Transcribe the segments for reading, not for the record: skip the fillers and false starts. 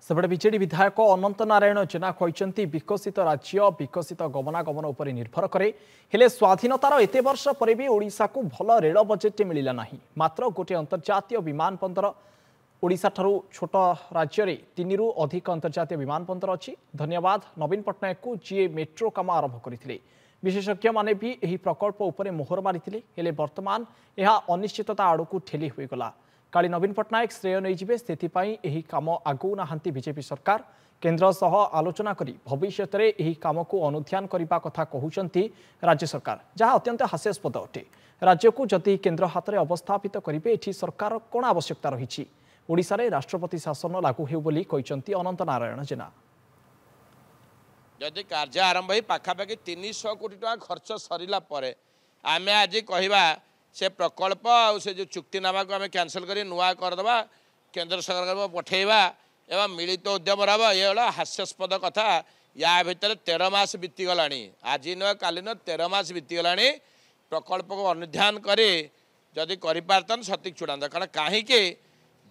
सेपटे विजेडी विधायक अनंत नारायण जेना कहते विकसित राज्य विकसित गमनागमन उपर निर्भर करे हेले स्वाधीनतार एते वर्ष पर भी ओडिशा को भल रेल बजेट मिलला नहीं। मात्र गोटे अंतर्जातीय विमान बंदर ओडिशा ठारू छोट राज्य में 3 रु अधिक अंतर्जातीय विमान बंदर अच्छी। धन्यवाद नवीन पट्टनायक को जी मेट्रो काम आरंभ करते। विशेषज्ञ माने भी यही प्रकल्प उपरे मोहर मारी हेले वर्तमान यह अनिश्चितता आड़ को ठेली होगला। काली नवीन पट्टनायक श्रेय नहीं जिबे से काम आगौ नहांती बीजेपी सरकार। केंद्र सह आलोचना करी भविष्य में यही काम को अनुध्यान करने कथा कहते राज्य सरकार, जहाँ अत्यंत हास्यास्पद अटे। राज्य को जदि केंद्र हाथ में अवस्थापित करेंगे एठी सरकार कौन आवश्यकता रही। ओडिशा रे राष्ट्रपति शासन लागू हेउ बोली कहते अनंत नारायण जेना। जदि कार्य आरंभ हो पाखापाखि 300 कोटी टका खर्च सरला पर आम आज कहवा से प्रकल्प आ से जो चुक्तिनामा को आम कैंसल कर नुआ करदे केंद्र सरकार को पठेवा एवं मिलित उद्यम रहा ये हास्यास्पद कथा। या भितर 13 मास बीतीगला आज नुह काली न 13 मास बीतीगला प्रकल्प को अनुध्यान करे जदि करपारतन सतीक चूड़ा। कारण कहीं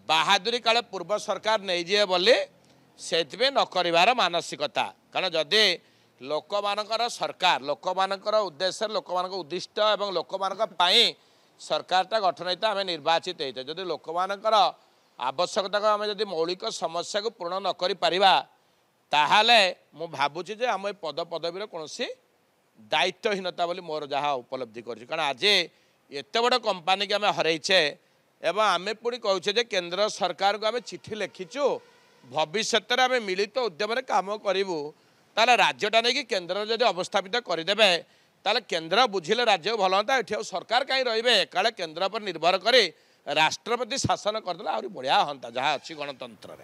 बहादुरी काले पूर्व सरकार नहीं जाए बोली से न कर मानसिकता। कारण जदि लोक मानकर सरकार लोक मानकर उद्देश्य लोक मानक उद्दिष्ट एवं लोक मानक सरकारटा गठन होता आम निर्वाचित होता। जदि लोक मानकर आवश्यकता को आम जदि मौलिक समस्या को पूर्ण न कर पारिबा ताहाले मु भाबुची जे आम पद पदवीर कौन दायित्वहीनता बोली मोर जहाँ उपलब्धि कर। कारण आज एत बड़ कंपानी की आम हरइचे एवं आम पुणी कहचे केंद्र सरकार को आम चिठी लिखिचु भविष्य में आम मिलित उद्यम काम करूँ ताले राज्यटा नहीं केंद्र जब अवस्थापित करदे ताले केंद्र बुझिले राज्य भल हाँ। ये सरकार कहीं रे काले केंद्र पर निर्भर करे राष्ट्रपति शासन करदे आहरी बढ़िया हाँ जहाँ अच्छी गणतंत्र।